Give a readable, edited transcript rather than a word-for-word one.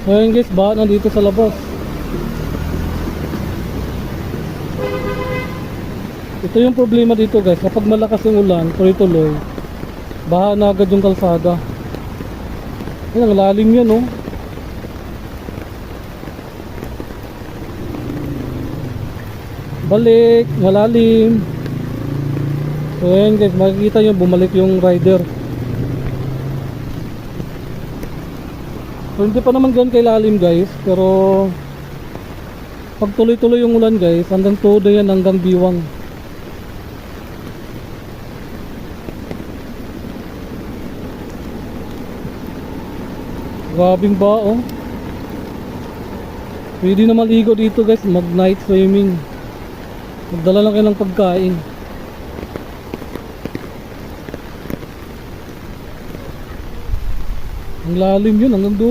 Ngayon guys, baha na dito sa labas. Ito yung problema dito guys, kapag malakas yung ulan, tuloy-tuloy, baha na agad yung kalsada. Yan, ang lalim yan oh. Balik, malalim. So ayan guys, makikita nyo bumalik yung rider. So hindi pa naman ganun kailalim guys, pero pag tuloy-tuloy yung ulan guys, hanggang todo yan, hanggang Biwang. Grabing ba oh. Pwede na maligo dito guys, mag night swimming. Magdala lang kayo ng pagkain. Ang lalim yun, hanggang doon.